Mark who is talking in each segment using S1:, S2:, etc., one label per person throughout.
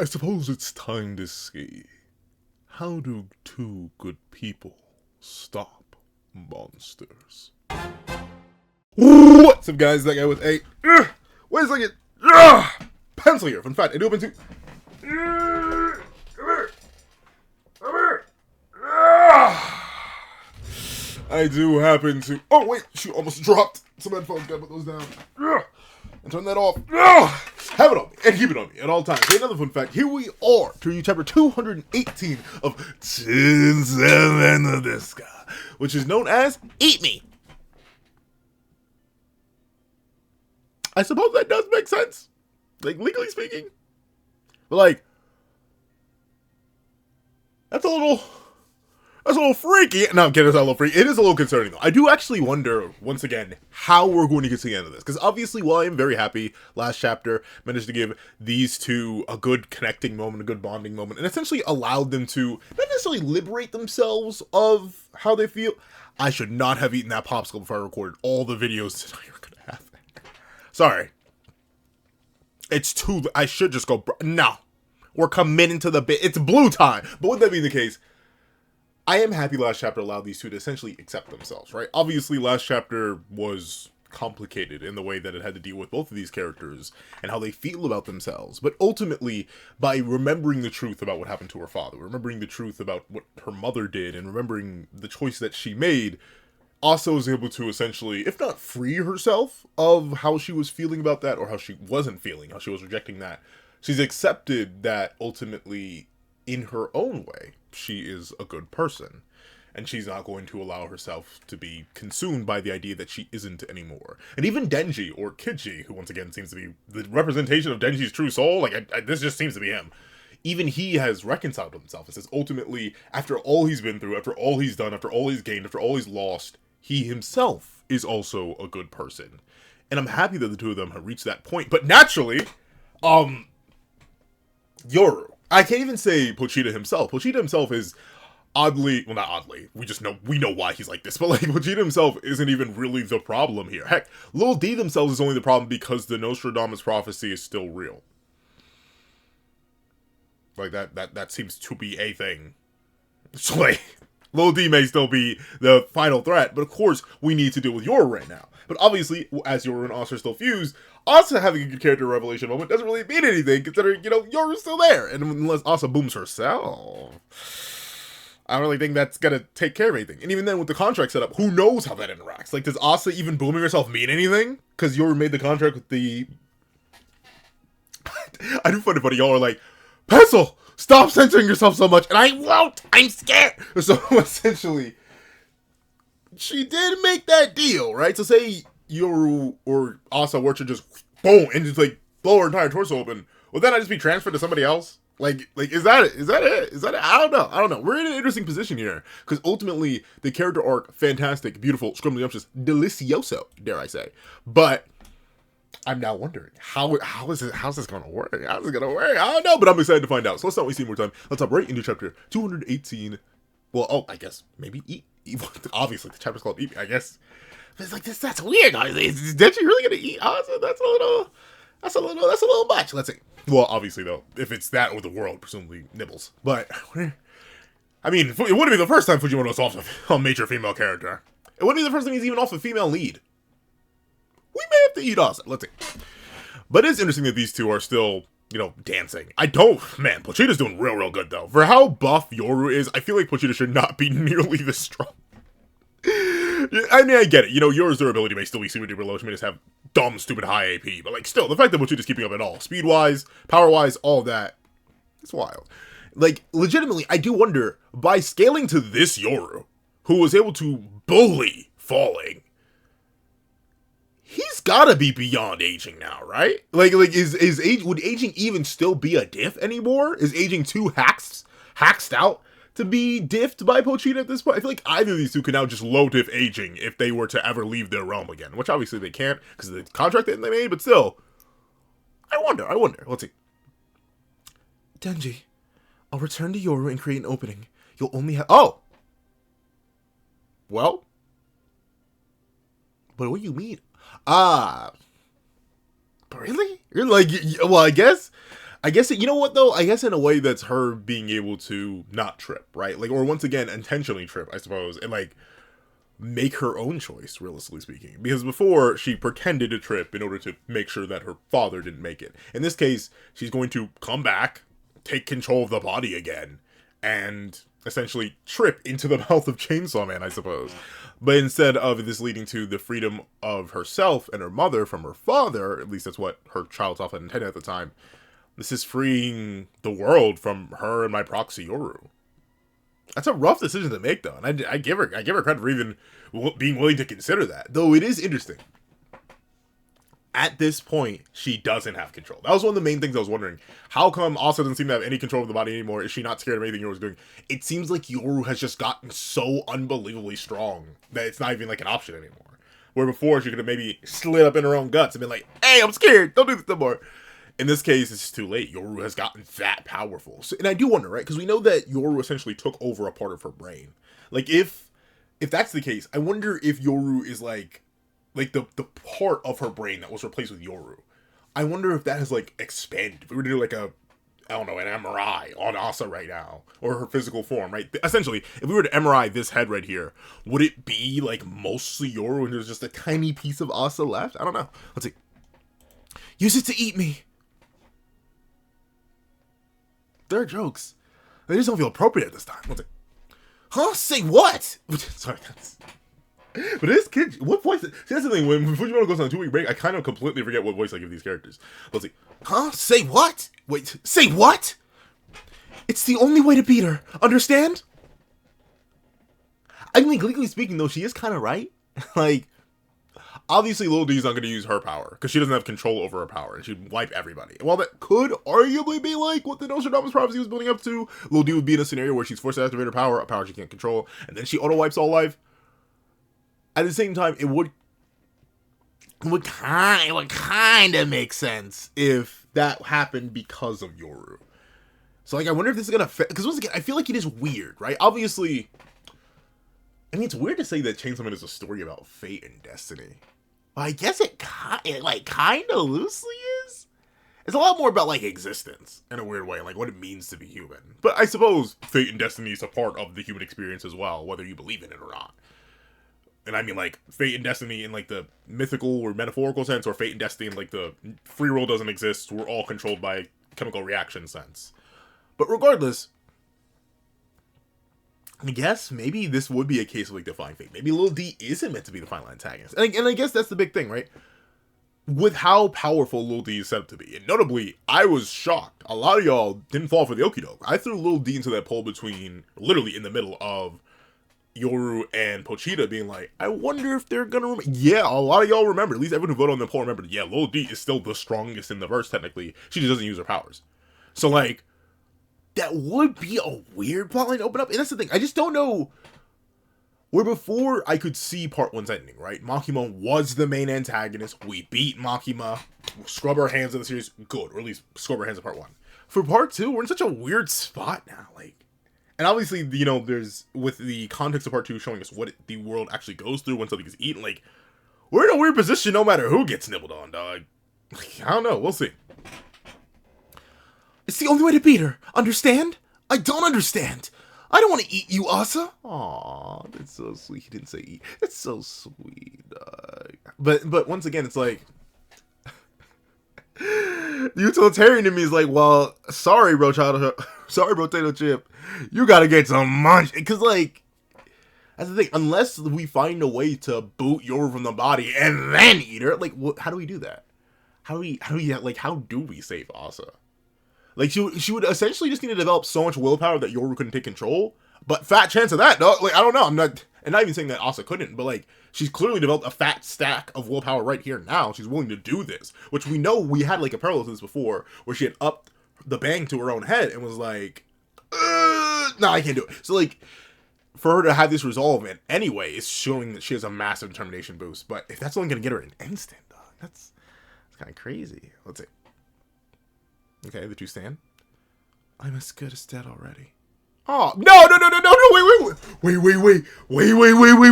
S1: I suppose it's time to see. How do two good people stop monsters? What's up, guys? That guy with a... wait a second! Pencil here. In fact, I do open to... Come here! Come here! I do happen to... Oh, wait! Shoot, almost dropped some headphones. Gotta put those down. And turn that off. Have it on me and keep it on me at all times. Another fun fact, here we are to you chapter 218 of Shinsemen no desu ka, which is known as Eat Me. I suppose that does make sense, like legally speaking, but like that's a little freaky. No, I'm kidding, it's not a little freaky. It is a little concerning, though. I do actually wonder, once again, how we're going to get to the end of this. Because obviously, while I am very happy, last chapter managed to give these two a good connecting moment, a good bonding moment, and essentially allowed them to not necessarily liberate themselves of how they feel. I should not have eaten that popsicle before I recorded all the videos tonight you're going to have. Sorry. It's too... I should just go... No. We're committing to the bit. It's blue time. But with that being the case... I am happy last chapter allowed these two to essentially accept themselves, right? Obviously, last chapter was complicated in the way that it had to deal with both of these characters and how they feel about themselves. But ultimately, by remembering the truth about what happened to her father, remembering the truth about what her mother did, and remembering the choice that she made, Asa was able to essentially, if not free herself of how she was feeling about that, or how she wasn't feeling, how she was rejecting that, she's accepted that ultimately, in her own way, she is a good person, and she's not going to allow herself to be consumed by the idea that she isn't anymore. And even Denji, or Kiji, who once again seems to be the representation of Denji's true soul, like, this just seems to be him. Even he has reconciled with himself and says, ultimately, after all he's been through, after all he's done, after all he's gained, after all he's lost, he himself is also a good person. And I'm happy that the two of them have reached that point. But naturally, Yoru. I can't even say Pochita himself. Pochita himself is oddly, well, not oddly, we know why he's like this, but like, Pochita himself isn't even really the problem here. Heck, Lil D themselves is only the problem because the Nostradamus prophecy is still real. Like, that seems to be a thing. So, like, Lil D may still be the final threat, but of course, we need to deal with Yoru right now. But obviously, as Yoru and Asa are still fused, Asa having a good character revelation moment doesn't really mean anything, considering, Yoru's still there. And unless Asa booms herself, I don't really think that's gonna take care of anything. And even then, with the contract set up, who knows how that interacts? Like, does Asa even booming herself mean anything? Because Yoru made the contract with the... I do find it funny, y'all are like, Pencil! Stop censoring yourself so much! And I won't! I'm scared! So, essentially... she did make that deal, right? So say Yoru or Asa were to just boom and just like blow her entire torso open, would that not just be transferred to somebody else? Like is that it? Is that it? I don't know. We're in an interesting position here because ultimately the character arc, fantastic, beautiful, scrumdiddlyumptious, delicioso, dare I say? But I'm now wondering how's this gonna work? How's it gonna work? I don't know, but I'm excited to find out. So let's not waste any more time. Let's hop right into chapter 218. Well, I guess maybe eat. Obviously, the chapter's called Eat Me, I guess. But it's like this. That's weird. Is Denji really gonna eat Asa? That's a little much. Let's see. Well, obviously though, if it's that or the world, presumably nibbles. But I mean, it wouldn't be the first time Fujimoto's off a major female character. It wouldn't be the first time he's even off a female lead. We may have to eat Asa. Let's see. But it's interesting that these two are still, dancing. Man, Pochita's doing real good, though. For how buff Yoru is, I feel like Pochita should not be nearly this strong. I mean, I get it. Yoru's durability may still be super duper low. She may just have dumb, stupid high AP. But, like, still, the fact that Pochita's keeping up at all, speed-wise, power-wise, all that, it's wild. Like, legitimately, I do wonder, by scaling to this Yoru, who was able to bully falling, he's gotta be beyond aging now, right? Like would aging even still be a diff anymore? Is aging too hacked out to be diffed by Pochita at this point? I feel like either of these two can now just low diff aging if they were to ever leave their realm again, which obviously they can't because of the contract that they made, but still, I wonder. Let's see. Denji, I'll return to Yoru and create an opening. You'll only have... Oh! Well? But what do you mean? But really? You're like, well, I guess I guess you know what though? I guess in a way that's her being able to not trip, right? Like, or once again intentionally trip, I suppose, and like make her own choice, realistically speaking. Because before she pretended to trip in order to make sure that her father didn't make it. In this case, she's going to come back, take control of the body again, and essentially trip into the mouth of Chainsaw Man, I suppose. But instead of this leading to the freedom of herself and her mother from her father, at least that's what her child self had intended at the time, this is freeing the world from her and my proxy Yoru. That's a rough decision to make, though, and I give her credit for even being willing to consider that. Though it is interesting. At this point, she doesn't have control. That was one of the main things I was wondering. How come Asa doesn't seem to have any control of the body anymore? Is she not scared of anything Yoru's doing? It seems like Yoru has just gotten so unbelievably strong that it's not even like an option anymore. Where before she could have maybe slid up in her own guts and been like, "Hey, I'm scared. Don't do this no more." In this case, it's too late. Yoru has gotten that powerful. So, and I do wonder, right? Because we know that Yoru essentially took over a part of her brain. Like, if that's the case, I wonder if Yoru is like the part of her brain that was replaced with Yoru. I wonder if that has, like, expanded. If we were to do, like, an MRI on Asa right now, or her physical form, right? Essentially, if we were to MRI this head right here, would it be, like, mostly Yoru and there's just a tiny piece of Asa left? I don't know. Let's see. Use it to eat me. There are jokes. They just don't feel appropriate at this time. Let's see. Huh? Say what? Sorry, but this kid, what voice? See, that's the thing. When Fujimoto goes on a 2-week break, I kind of completely forget what voice I give these characters. Let's see. Huh? Say what? Wait, say what? It's the only way to beat her. Understand? I mean, legally speaking, though, she is kind of right. Like, obviously, Lil D's not going to use her power, because she doesn't have control over her power, and she'd wipe everybody. And while that could arguably be like what the Nostradamus prophecy was building up to, Lil D would be in a scenario where she's forced to activate her power, a power she can't control, and then she auto-wipes all life. At the same time, it would kind of make sense if that happened because of Yoru. So, like, I wonder if this is going to fit, because once again, I feel like it is weird, right? Obviously, I mean, it's weird to say that Chainsaw Man is a story about fate and destiny. Well, I guess it kind of loosely is. It's a lot more about, like, existence in a weird way, like what it means to be human. But I suppose fate and destiny is a part of the human experience as well, whether you believe in it or not. And I mean, like, fate and destiny in, like, the mythical or metaphorical sense, or fate and destiny in, like, the free will doesn't exist, we're all controlled by chemical reaction sense. But regardless, I guess maybe this would be a case of, like, defying fate. Maybe Lil D isn't meant to be the final antagonist. And I guess that's the big thing, right? With how powerful Lil D is set up to be. And notably, I was shocked. A lot of y'all didn't fall for the okie doke. I threw Lil D into that poll between, literally in the middle of Yoru and Pochita, being like, I wonder if they're gonna remember. Yeah, a lot of y'all remember. At least everyone who voted on the poll remembered. Yeah, Lil D is still the strongest in the verse, technically. She just doesn't use her powers. So, like, that would be a weird plotline to open up. And that's the thing. I just don't know. Where before I could see part 1's ending, right? Makima was the main antagonist. We beat Makima. Scrub our hands of the series. Good. Or at least scrub our hands of part 1. For part 2, we're in such a weird spot now. Like, and obviously, you know, there's, with the context of part 2 showing us what the world actually goes through when something is eaten, like, we're in a weird position no matter who gets nibbled on, dog. Like, I don't know. We'll see. It's the only way to beat her. Understand? I don't understand. I don't want to eat you, Asa. Aw, that's so sweet. He didn't say eat. That's so sweet. But once again, it's like, the utilitarian in me is like, well, sorry, sorry, potato chip. You gotta get some munch. Because, like, that's the thing. Unless we find a way to boot Yoru from the body and then eat her, like, how do we do that? How do we save Asa? Like, she would essentially just need to develop so much willpower that Yoru couldn't take control. But fat chance of that, dog. Like, I don't know. I'm not even saying that Asa couldn't, but, like, she's clearly developed a fat stack of willpower right here now. She's willing to do this, which we know we had, like, a parallel to this before, where she had upped the bang to her own head and was like, no, I can't do it. So, like, for her to have this resolve in anyway is showing that she has a massive determination boost. But if that's only going to get her an instant, dog, that's kind of crazy. Let's see. Okay, the two stand. I'm as good as dead already. Oh, no,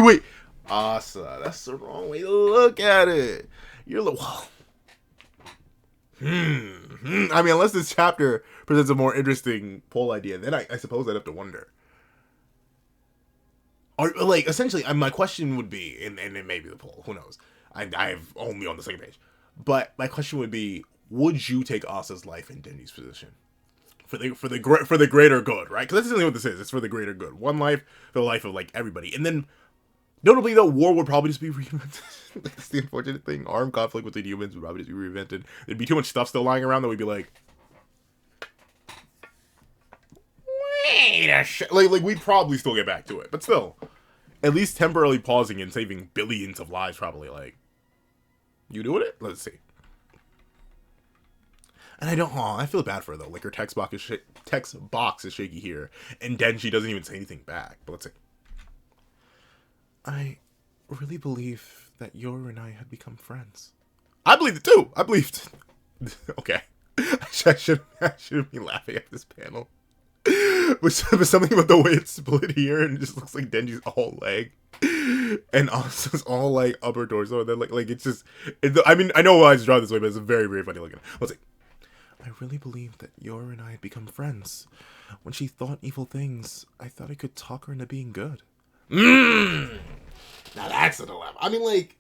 S1: wait. Asa, that's the wrong way to look at it. You're like, whoa. I mean, unless this chapter presents a more interesting poll idea, then I suppose I'd have to wonder. Or, like, essentially, my question would be, and it may be the poll, who knows? I've only on the same page. But my question would be, would you take Asa's life in Denji's position? For the greater good, right? Because that's essentially what this is. It's for the greater good. One life for the life of, like, everybody. And then, notably, though, war would probably just be reinvented. That's the unfortunate thing. Armed conflict between humans would probably just be reinvented. There'd be too much stuff still lying around that we'd be like, wait a shit. Like, we'd probably still get back to it. But still, at least temporarily pausing and saving billions of lives, probably, like, you doing it? Let's see. And I feel bad for her, though. Like, her text box is shaky here. And Denji doesn't even say anything back. But let's see. I really believe that Yoru and I had become friends. I believed it, too. I believed. Okay. I shouldn't be laughing at this panel. But something about the way it's split here, and it just looks like Denji's all leg. And Asa's all, like, upper torso. And then, like it's just... I mean, I know why it's drawn this way, but it's very, very funny looking. Let's see. I really believed that Yoru and I had become friends. When she thought evil things, I thought I could talk her into being good. Now that's a dilemma. I mean, like,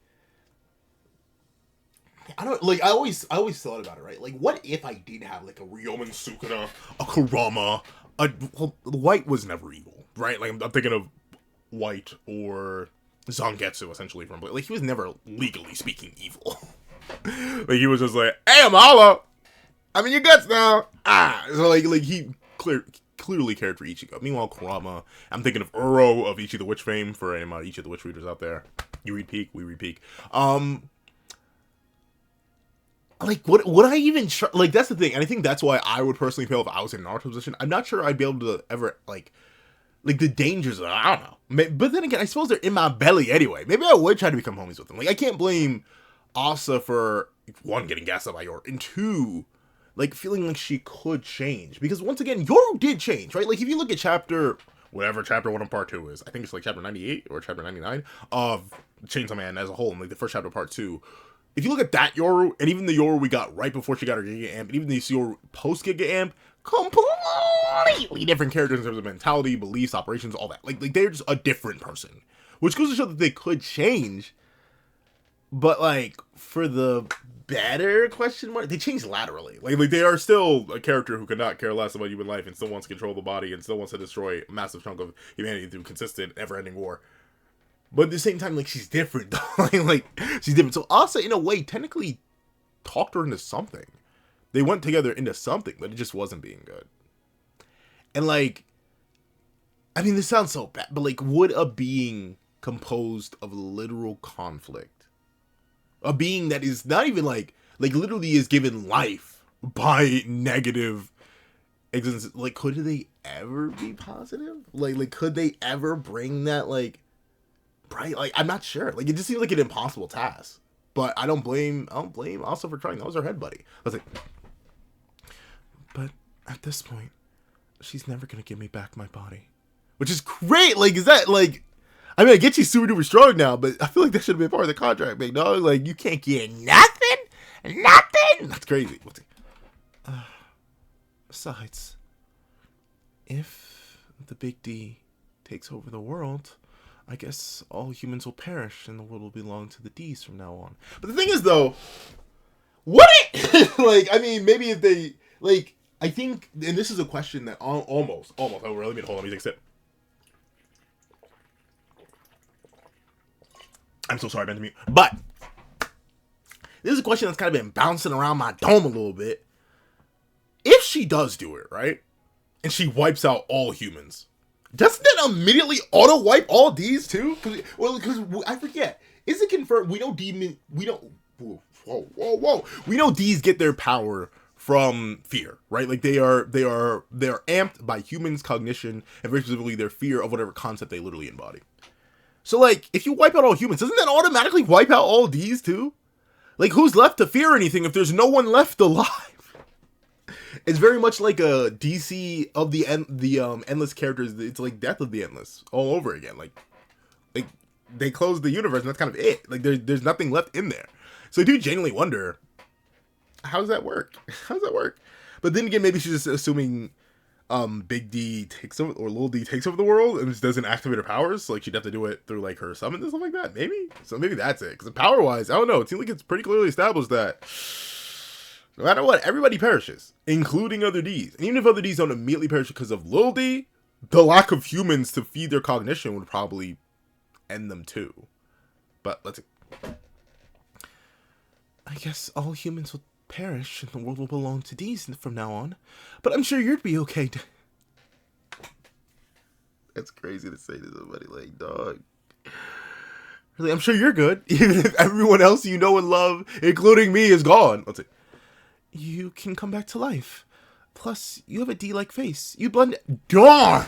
S1: I don't, like, I always thought about it, right? Like, what if I did have, like, a Ryomen Sukuna, a Kurama, well, White was never evil, right? Like, I'm thinking of White or Zangetsu, essentially, from, like, he was never, legally speaking, evil. Like, he was just like, hey, Amala! I'm in your guts now. So like he clearly cared for Ichigo. Meanwhile, Kurama, I'm thinking of Uro of Ichi the Witch fame for any Ichi the Witch readers out there. You read Peak, we read Peak. Like would I even like that's the thing, and I think that's why I would personally feel if I was in Naruto's position. I'm not sure I'd be able to ever like the dangers of it. I don't know. But then again, I suppose they're in my belly anyway. Maybe I would try to become homies with them. Like I can't blame Asa for one getting gassed up by Yoru, and two, like, feeling like she could change. Because, once again, Yoru did change, right? Like, if you look at whatever chapter 1 of part 2 is, I think it's, like, chapter 98 or chapter 99 of Chainsaw Man as a whole, and, like, the first chapter of part 2. If you look at that Yoru, and even the Yoru we got right before she got her Giga Amp, and even the Yoru post-Giga Amp, completely different characters in terms of mentality, beliefs, operations, all that. Like, they're just a different person. Which goes to show that they could change, but, like, for the better question mark, they changed laterally. Like they are still a character who could not care less about human life and still wants to control the body and still wants to destroy a massive chunk of humanity through consistent, never-ending war. But at the same time, like, she's different. like she's different. So Asa, in a way, technically talked her into something. They went together into something, but it just wasn't being good. And, like, I mean, this sounds so bad, but, like, would a being composed of literal conflict, a being that is not even like literally is given life by negative existence, like, could they ever be positive? Like could they ever bring that, like, bright? Like, I'm not sure. Like, it just seems like an impossible task. But I don't blame Asa for trying. That was her head buddy. I was like, but at this point, she's never gonna give me back my body, which is great. Like, is that like? I mean, I get she's super duper strong now, but I feel like that should have been part of the contract, big dog. Like, you can't get nothing? Nothing? That's crazy. Besides, if the Big D takes over the world, I guess all humans will perish and the world will belong to the D's from now on. But the thing is, though, would it? Like, I mean, maybe if they, like, I think, and this is a question that almost, oh, really mean, hold on, let me take a sip. I'm so sorry, man, to mute. But this is a question that's kind of been bouncing around my dome a little bit. If she does do it, right, and she wipes out all humans, doesn't that immediately auto-wipe all D's too? Because I forget. Is it confirmed? We know we know D's get their power from fear, right? Like, they are amped by humans' cognition, and very specifically their fear of whatever concept they literally embody. So, like, if you wipe out all humans, doesn't that automatically wipe out all D's too? Like, who's left to fear anything if there's no one left alive? It's very much like a DC of the Endless characters. It's like Death of the Endless all over again. Like they closed the universe and that's kind of it. Like, there's nothing left in there. So I do genuinely wonder How does that work? How does that work? But then again, maybe she's just assuming Big D takes over or Little D takes over the world and just doesn't activate her powers. So, like she'd have to do it through like her summons and stuff like that. Maybe. So maybe that's it. Because power wise, I don't know. It seems like it's pretty clearly established that no matter what, everybody perishes, including other Ds. And even if other Ds don't immediately perish because of Little D, the lack of humans to feed their cognition would probably end them too. But let's see. I guess all humans will perish and the world will belong to D's from now on. But I'm sure you'd be okay. That's crazy to say to somebody like, dog. Really, I'm sure you're good, even if everyone else you know and love, including me, is gone. Let's see. You can come back to life. Plus, you have a D-like face. You blend. Darn!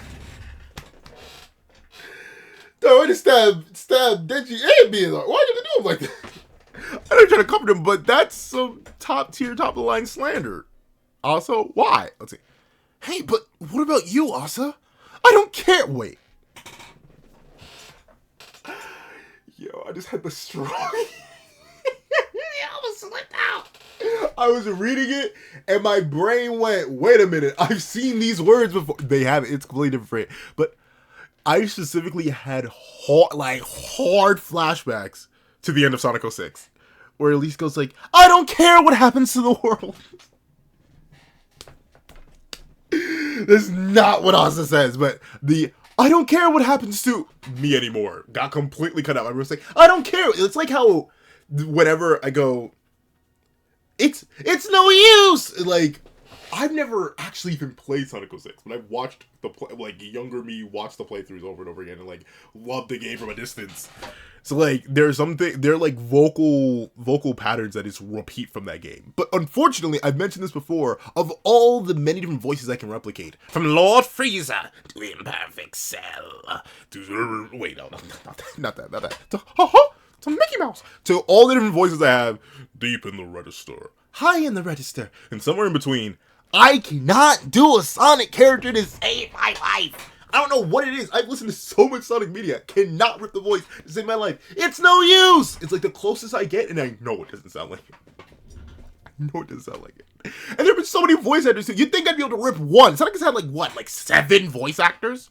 S1: No, I just stab denji and being like, why did you do him like that? I don't try to comfort him, but that's some top tier, top of the line slander. Also, why? Let's see. Hey, but what about you, Asa? I don't care. Wait. Yo, I just had the straw. I almost slipped out. I was reading it, and my brain went, wait a minute. I've seen these words before. They have it. It's completely different. But I specifically had hard flashbacks to the end of Sonic 06. Where Elise goes like, I don't care what happens to the world. That's not what Asa says, but the I don't care what happens to me anymore got completely cut out. I was like, I don't care. It's like how whenever I go, it's no use. Like, I've never actually even played Sonic 06, but I've watched younger me watch the playthroughs over and over again and like love the game from a distance. So like there are like vocal patterns that just repeat from that game. But unfortunately, I've mentioned this before, of all the many different voices I can replicate, from Lord Frieza to Imperfect Cell to wait, no, not that. To Mickey Mouse, to all the different voices I have, deep in the register, high in the register, and somewhere in between, I cannot do a Sonic character to save my life. I don't know what it is. I've listened to so much Sonic media. Cannot rip the voice to save my life. It's no use. It's like the closest I get, and I know it doesn't sound like it. No, it doesn't sound like it. And there have been so many voice actors too. You'd think I'd be able to rip one. Sonic has had like 7 voice actors?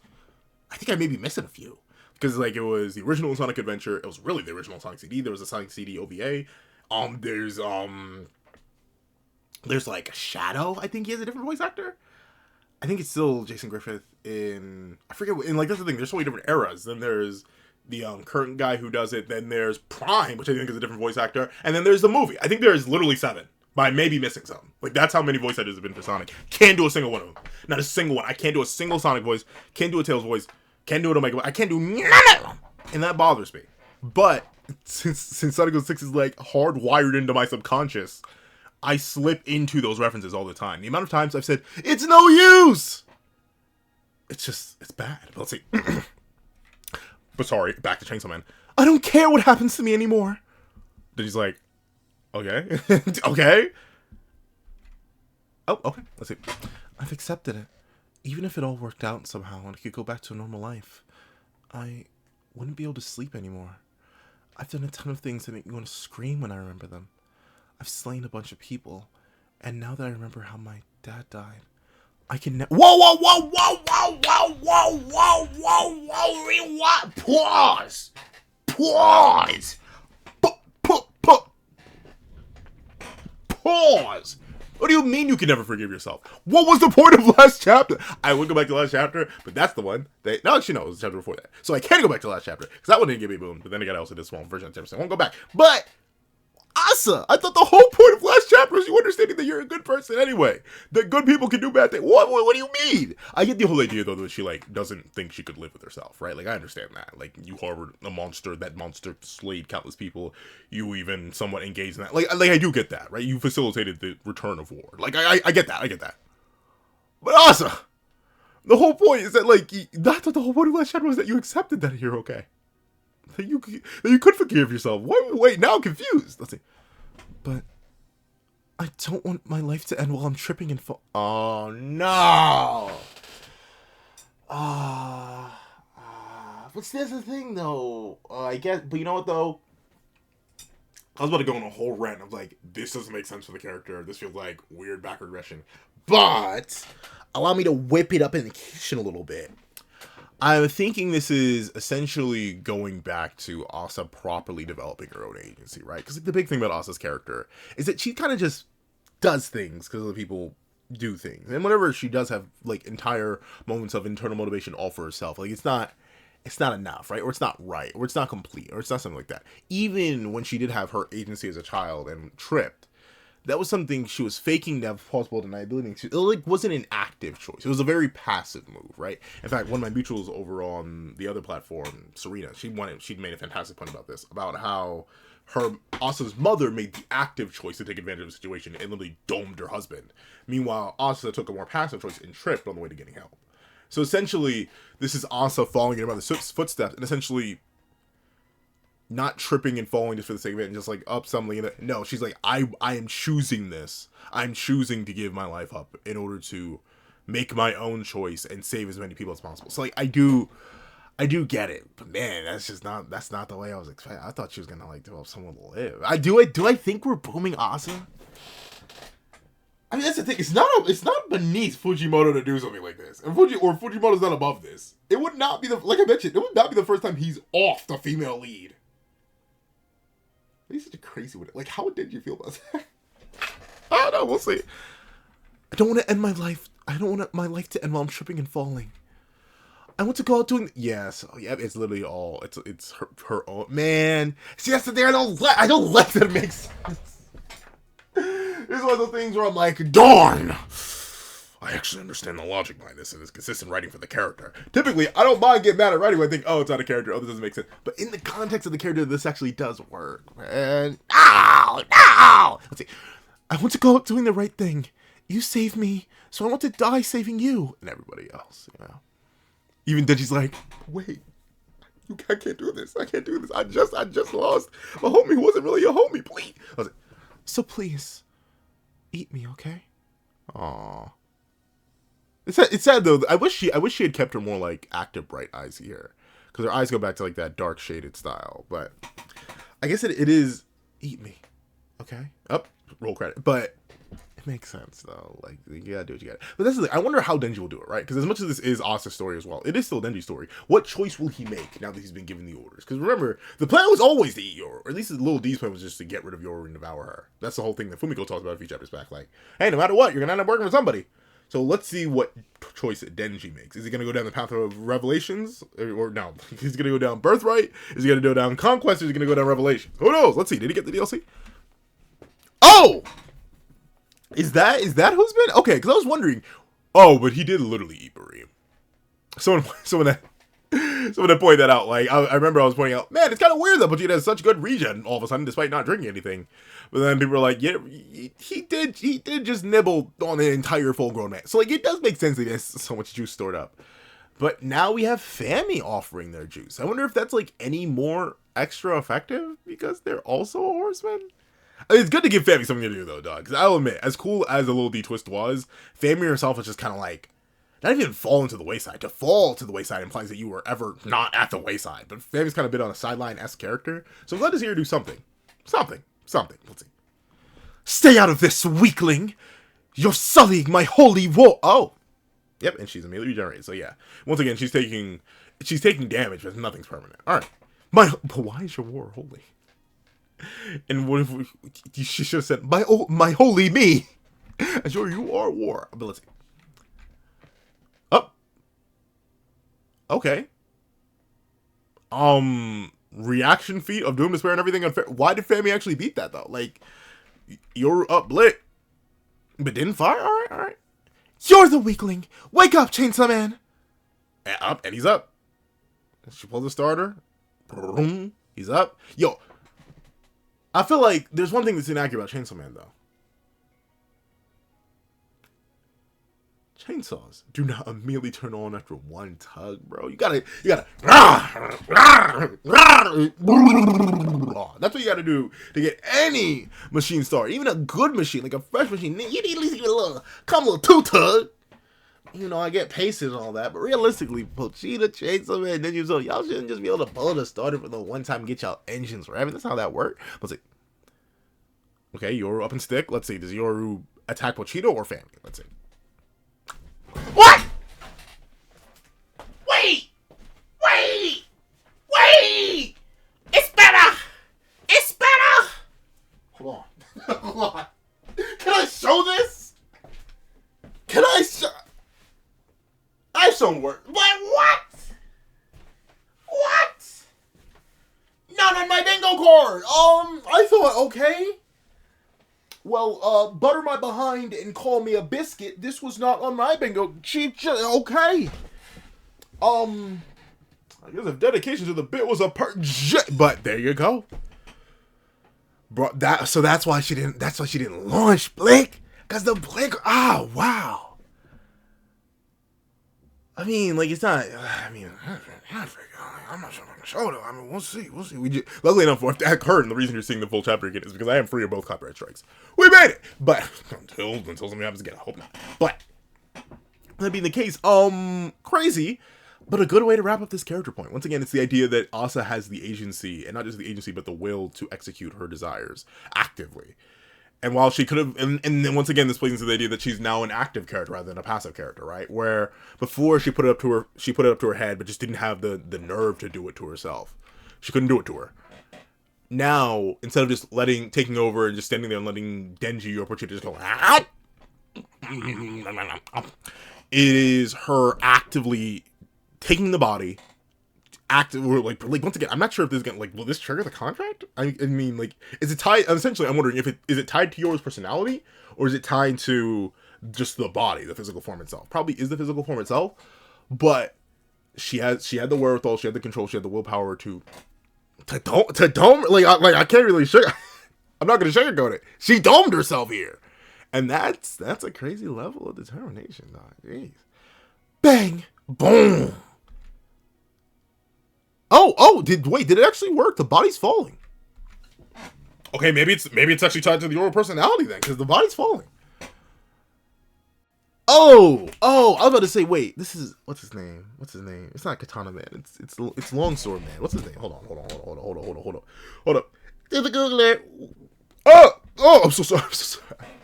S1: I think I may be missing a few. Because like it was the original Sonic Adventure. It was really the original Sonic CD. There was a Sonic CD OVA. There's like Shadow. I think he has a different voice actor. I think it's still Jason Griffith in, I forget, and like that's the thing, there's so many different eras. Then there's the current guy who does it, then there's Prime, which I think is a different voice actor, and then there's the movie. I think there's literally 7, but I may be missing some. Like that's how many voice actors have been for Sonic. Can't do a single one of them. Not a single one. I can't do a single Sonic voice, can't do a Tails voice, can't do it on Mega. I can't do none of them, and that bothers me. But since Sonic 06 is like hardwired into my subconscious, I slip into those references all the time. The amount of times I've said, it's no use! It's bad. But let's see. But sorry, back to Chainsaw Man. I don't care what happens to me anymore. Then he's like, okay. Okay. Oh, okay. Let's see. I've accepted it. Even if it all worked out somehow and I could go back to a normal life, I wouldn't be able to sleep anymore. I've done a ton of things that make me want to scream when I remember them. I've slain a bunch of people, and now that I remember how my dad died, I can whoa, rewind, pause, pause. What do you mean you can never forgive yourself? What was the point of last chapter? I would go back to last chapter, but that's the one. No, actually, no, it was the chapter before that. So I can go back to last chapter, because that one didn't give me a boon, but then again, I also did a small version of 10%. I won't go back. But Asa, I thought the whole point of last chapter was you understanding that you're a good person anyway. That good people can do bad things. What do you mean? I get the whole idea, though, that she, like, doesn't think she could live with herself, right? Like, I understand that. Like, you harbored a monster, that monster slayed countless people. You even somewhat engaged in that. Like I do get that, right? You facilitated the return of war. Like, I get that. But Asa, the whole point is that, like, that's what the whole point of last chapter was, that you accepted that you're okay. That you could forgive yourself. Wait, now I'm confused. Let's see. But I don't want my life to end while I'm tripping and fall. Oh, no. But that's the thing, though. I guess, but you know what, though? I was about to go on a whole rant of like, this doesn't make sense for the character. This feels like weird backward regression. But allow me to whip it up in the kitchen a little bit. I'm thinking this is essentially going back to Asa properly developing her own agency, right? Because like, the big thing about Asa's character is that she kind of just does things because other people do things. And whenever she does have like entire moments of internal motivation all for herself, like it's not enough, right? Or it's not right, or it's not complete, or it's not something like that. Even when she did have her agency as a child and tripped, that was something she was faking to have plausible deniability. It like wasn't an active choice. It was a very passive move, right? In fact, one of my mutuals over on the other platform, Serena, she'd made a fantastic point about this, about how her Asa's mother made the active choice to take advantage of the situation and literally domed her husband. Meanwhile, Asa took a more passive choice and tripped on the way to getting help. So essentially, this is Asa following in her mother's footsteps and essentially not tripping and falling just for the sake of it and just like up something. No, she's like, I am choosing this. I'm choosing to give my life up in order to make my own choice and save as many people as possible. So like, I do get it, but man, that's not the way I was expecting. I thought she was gonna like develop someone to live. Do I think we're booming Asa? I mean, that's the thing. It's not beneath Fujimoto to do something like this. And Fujimoto's not above this. It would not be like I mentioned, it would not be the first time he's off the female lead. He's such a crazy one. Like, how did you feel about that? I don't know. We'll see. I don't want to end my life. I don't want my life to end while I'm tripping and falling. I want to go out doing. Yes. Oh, yeah. It's literally all. It's her own. Man. See, that's the thing. I don't like that it makes sense. It's one of those things where I'm like, darn. I actually understand the logic behind this and it's consistent writing for the character. Typically, I don't mind getting mad at writing when I think, oh, it's not a character. Oh, this doesn't make sense. But in the context of the character, this actually does work, man. No! Let's see. I want to go out doing the right thing. You saved me, so I want to die saving you. And everybody else, you know. Even Denji's like, wait. I can't do this. I can't do this. I just lost my homie who wasn't really a homie. Please. I was like, so please, eat me, okay? Aww. It's sad though. I wish she had kept her more like active bright eyes here, because her eyes go back to like that dark shaded style. But I guess it is eat me, okay? Up, roll credit. But it makes sense though. Like you gotta do what you gotta. But that's the thing. I wonder how Denji will do it, right? Because as much as this is Asa's story as well, it is still Denji's story. What choice will he make now that he's been given the orders? Because remember, the plan was always to eat Yoru, or at least the little D's plan was just to get rid of Yoru and devour her. That's the whole thing that Fumiko talks about a few chapters back. Like, hey, no matter what, you're gonna end up working for somebody. So let's see what choice Denji makes. Is he going to go down the path of Revelations? Or no, he's going to go down Birthright? Is he going to go down Conquest? Or is he going to go down Revelations? Who knows? Let's see. Did he get the DLC? Oh! Is that who's been? Okay, because I was wondering. Oh, but he did literally eat Bareem. Someone that pointed that out. Like, I remember I was pointing out, man, it's kind of weird that Vegeta has such good regen all of a sudden, despite not drinking anything. But then people were like, yeah, he did just nibble on an entire full-grown man. So, like, it does make sense that he has so much juice stored up. But now we have Fami offering their juice. I wonder if that's, like, any more extra effective because they're also a horseman? I mean, it's good to give Fami something to do, though, dog. Because I'll admit, as cool as the little D twist was, Fami herself was just kind of like, not even falling to the wayside. To fall to the wayside implies that you were ever not at the wayside. But Fami's kind of been on a sideline-esque character. So I'm glad to see her do something. Something. Let's see. Stay out of this, weakling! You're sullying my holy war. Oh! Yep, and she's immediately regenerated. So yeah. Once again, she's taking damage, but nothing's permanent. Alright. But why is your war holy? And what if she should have said, my holy me! Sure, you are war. But let's see. Up. Okay. Reaction feat of Doom, Despair, and everything unfair. Why did Fami actually beat that, though? Like, you're up lit, but didn't fire? Alright. You're the weakling! Wake up, Chainsaw Man! And he's up. She pulls the starter. He's up. Yo, I feel like there's one thing that's inaccurate about Chainsaw Man, though. Chainsaws do not immediately turn on after one tug, bro. You gotta. That's what you gotta do to get any machine started. Even a good machine, like a fresh machine, you need at least give it a little two tug. You know, I get paces and all that, but realistically, Pochita, Chainsaw Man, y'all shouldn't just be able to pull the starter for the one time and get y'all engines revving. That's how that works. Let's see. Okay, Yoru up and stick. Let's see. Does Yoru attack Pochito or family? Let's see. What? Wait! Wait! Wait! It's better! It's better! Hold on. Hold on. Can I show this? Can I show... I've shown work. But what? What? Not on my bingo card. I thought, okay. Well, butter my behind and call me a biscuit. This was not on my bingo. Okay. I guess if dedication to the bit was a but there you go. Bro, that's why she didn't launch Blink. Cause the Blink, wow. I mean, like, it's not, I'm not sure I'm gonna show it. I mean, we'll see. Luckily enough, if that occurred, and the reason you're seeing the full chapter again is because I am free of both copyright strikes. We made it! But, until something happens again, I hope not. But, that being the case, crazy, but a good way to wrap up this character point. Once again, it's the idea that Asa has the agency, and not just the agency, but the will to execute her desires actively. And while she could have, and then once again, this plays into the idea that she's now an active character rather than a passive character, right? Where before she put it up to her head, but just didn't have the nerve to do it to herself. She couldn't do it to her. Now, instead of just taking over and just standing there and letting Denji or Pochita just go, it is her actively taking the body, like once again, I'm not sure if this is gonna, like, will this trigger the contract? I mean, like, is it tied? Essentially, I'm wondering is it tied to Yoru's personality, or is it tied to just the body, the physical form itself? Probably is the physical form itself, but she had the wherewithal, she had the control, she had the willpower to dome. Like I can't really I'm not gonna sugarcoat it. She domed herself here, and that's a crazy level of determination, dog. Jeez, bang, boom. Did it actually work? The body's falling. Okay, maybe it's actually tied to the oral personality then, because the body's falling. I was about to say, wait, this is, what's his name? It's not Katana Man. It's Longsword Man. What's his name? Hold on. Did the Google it? Oh, I'm so sorry.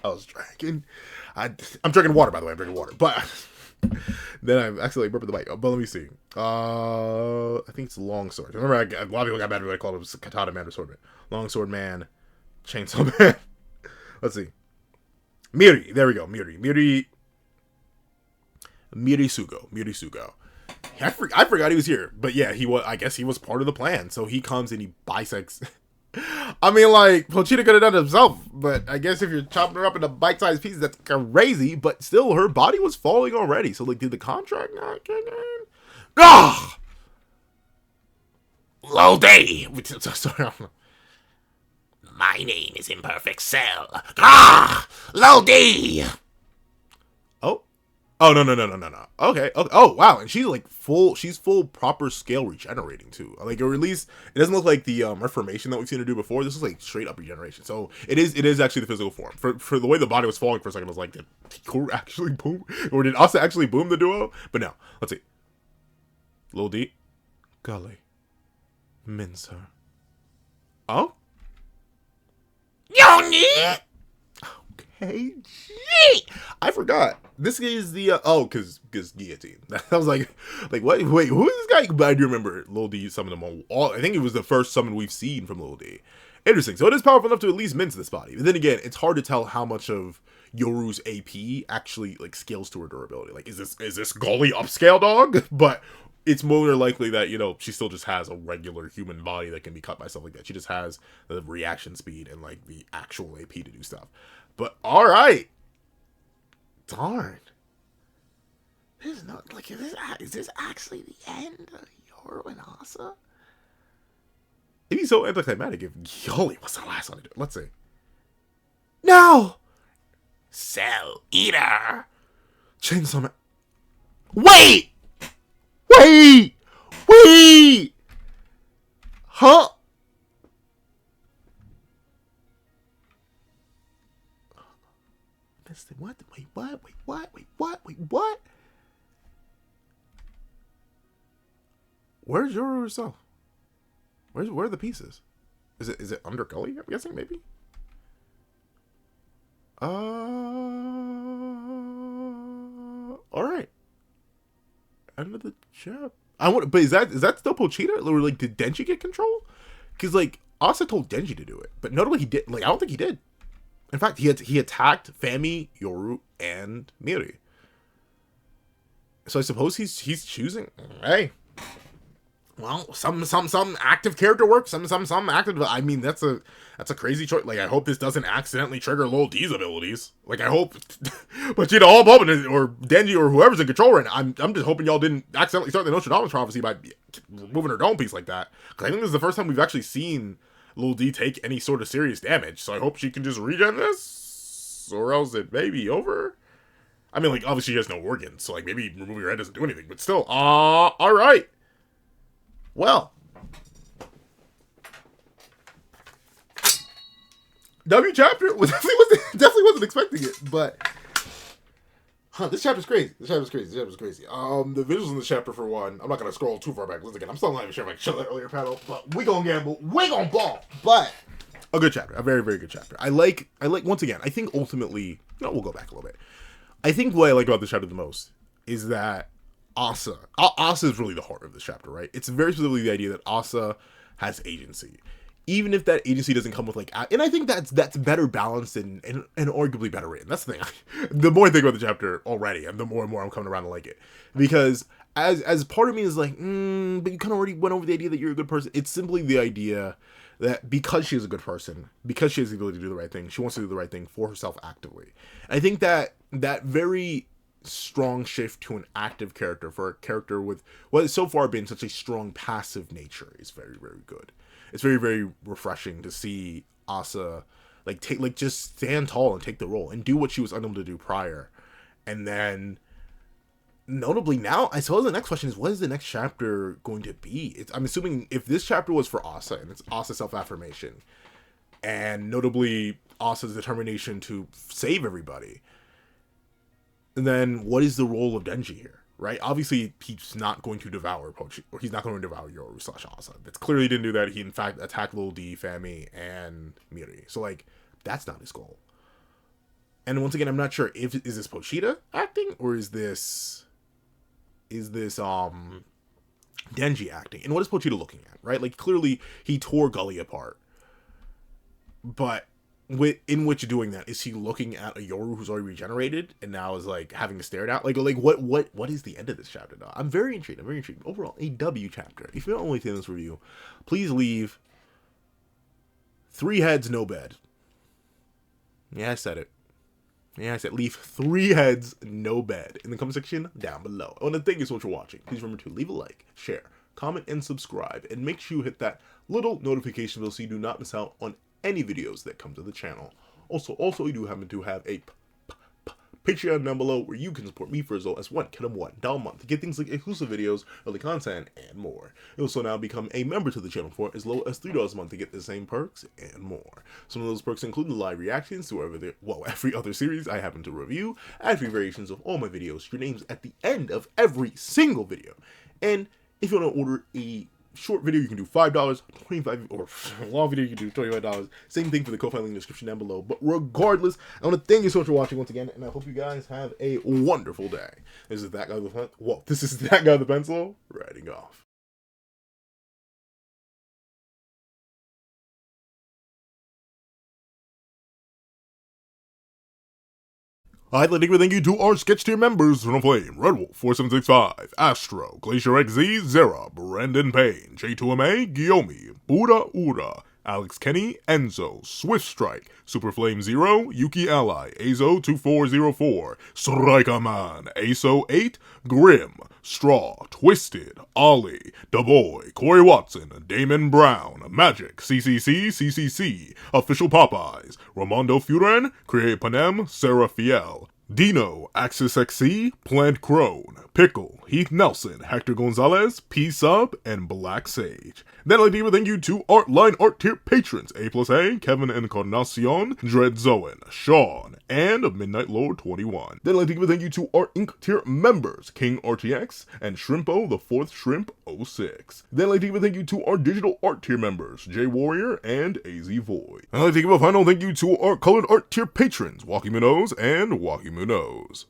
S1: I was drinking. I'm drinking water, by the way. I'm drinking water, but. Then I accidentally burped the mic. But let me see. I think it's Longsword. Remember, a lot of people got mad when I called him Katana Man or Sword Man. Longsword Man, Chainsaw Man. Let's see. Miri. There we go. Miri Sugo. I forgot he was here. But yeah, I guess he was part of the plan. So he comes and he bisects. I mean, like, Pochita could have done it himself, but I guess if you're chopping her up into bite-sized pieces, that's crazy, but still, her body was falling already, so, like, did the contract not kick in? Ah! Lodi! Sorry, my name is Imperfect Cell. Ah! Lodi! Oh, no. Okay. Oh, wow. And she's like she's full proper scale regenerating too. Like, or at least it doesn't look like the reformation that we've seen her do before. This is like straight up regeneration. So it is actually the physical form. For the way the body was falling for a second, I was like, did Kuru actually boom? Or did Asa actually boom the duo? But no. Let's see. Lil D. Golly. Mincer. Oh? Yoni! Okay, gee! I forgot. This is the because guillotine. I was like what? Wait, who is this guy? But I do remember Lil D summoned him all. I think it was the first summon we've seen from Lil D. Interesting. So it is powerful enough to at least mince this body. But then again, it's hard to tell how much of Yoru's AP actually like scales to her durability. Like, is this Gully upscale, dog? But it's more likely that, she still just has a regular human body that can be cut by stuff like that. She just has the reaction speed and like the actual AP to do stuff. But all right. Darn. There's no, like, is this actually the end of Yoru and Asa? It'd be so anticlimactic if Yoli was the last one to do it. Let's see. No! Cell Eater! Chainsaw Man. Wait! Huh? What? Wait, what? Where's Yoru herself? Where are the pieces? Is it under Gully? I'm guessing, maybe? All right. End of the chapter. I want, but is that still Pochita? Or like, did Denji get control? Because like Asa told Denji to do it, but notably he did. Like, I don't think he did. In fact, he attacked Fami, Yoru, and Miri. So I suppose he's choosing. Hey, well, some active character work, some active. I mean, that's a crazy choice. Like, I hope this doesn't accidentally trigger Lil D's abilities. Like, I hope, but you know, all Bobbin or Denji or whoever's in control right now. I'm just hoping y'all didn't accidentally start the Nostradamus prophecy by moving her dome piece like that. Because I think this is the first time we've actually seen Lil D take any sort of serious damage. So I hope she can just regen this, or else it may be over. I mean, like, obviously she has no organs, so like maybe removing her head doesn't do anything. But still, all right. Well, W chapter definitely wasn't expecting it, but this chapter's crazy. The visuals in this chapter, for one, I'm not gonna scroll too far back. Listen again, I'm still not even sure if I can show that earlier panel, but we gonna gamble, we gonna ball. But a good chapter, a very good chapter. I like once again. I think ultimately, we'll go back a little bit. I think what I like about this chapter the most is that Asa is really the heart of this chapter, right? It's very specifically the idea that Asa has agency, even if that agency doesn't come with like, and I think that's better balanced and arguably better written. That's the thing. The more I think about the chapter already, and the more and more I'm coming around to like it, because as part of me is like, but you kind of already went over the idea that you're a good person. It's simply the idea that because she is a good person, because she has the ability to do the right thing, she wants to do the right thing for herself actively. And I think that very strong shift to an active character for a character with what has so far been such a strong passive nature is very good. It's very refreshing to see Asa just stand tall and take the role and do what she was unable to do prior. And then notably now, I suppose the next question is, what is the next chapter going to be? I'm assuming if this chapter was for Asa and it's Asa's self-affirmation and notably Asa's determination to save everybody, then what is the role of Denji here, right? Obviously, he's not going to devour Pochi, or he's not going to devour Yoru / Asa. That's clearly didn't do that. He, in fact, attacked Lil D, Fami, and Miri. So, like, that's not his goal. And once again, I'm not sure is this Pochita acting, or is this Denji acting? And what is Pochita looking at, right? Like, clearly, he tore Gully apart. But in which doing that, is he looking at a Yoru who's already regenerated and now is like having to stare it out? Like what is the end of this chapter now? I'm very intrigued. Overall, a W chapter. If you're only seeing this review, please leave 3 heads, no bed. Yeah, I said it. Leave 3 heads, no bed in the comment section down below. I want to thank you so much for watching. Please remember to leave a like, share, comment, and subscribe, and make sure you hit that little notification bell so you do not miss out on any videos that come to the channel. Also, we do happen to have a Patreon down below where you can support me for as low as $1 a month to get things like exclusive videos, early content, and more. You also now become a member to the channel for as low as $3 a month to get the same perks and more. Some of those perks include the live reactions to every other series I happen to review, ad-free variations of all my videos, your names at the end of every single video. And if you want to order a short video, you can do $5, $25, or a long video, you can do $25. Same thing for the Ko-Fi link in the description down below. But regardless, I want to thank you so much for watching once again, and I hope you guys have a wonderful day. This is that guy with the pencil, writing off. I'd like to give a thank you to our sketch tier members: Son of Flame, Red Wolf 4765, Astro, Glacier XZ, Zera, Brandon Payne, J2MA, Guillaume, Buddha Ura, Alex Kenny, Enzo, Swift Strike, Super Flame Zero, Yuki Ally, Azo 2404, Striker Man, Aso 8, Grim, Straw, Twisted, Ollie, Da Boy, Corey Watson, Damon Brown, Magic, CCC, Official Popeyes, Ramondo Furan, Create Panem, Sarah Fiel, Dino, Axis XC, Plant Crone, Pickle, Heath Nelson, Hector Gonzalez, P-Sub, and Black Sage. Then I'd like to give a thank you to Art Line Art Tier patrons, A+A, Kevin Encarnacion, Dread Zoen, Sean, and Midnight Lord 21. Then I'd like to give a thank you to Art Inc. Tier members, King RTX, and Shrimpo, the 4th Shrimp 06. Then I'd like to give a thank you to our digital art tier members, J Warrior and AZ Void. I'd like to give a final thank you to our colored art tier patrons, Walkie Munoz and Walkie Munoz.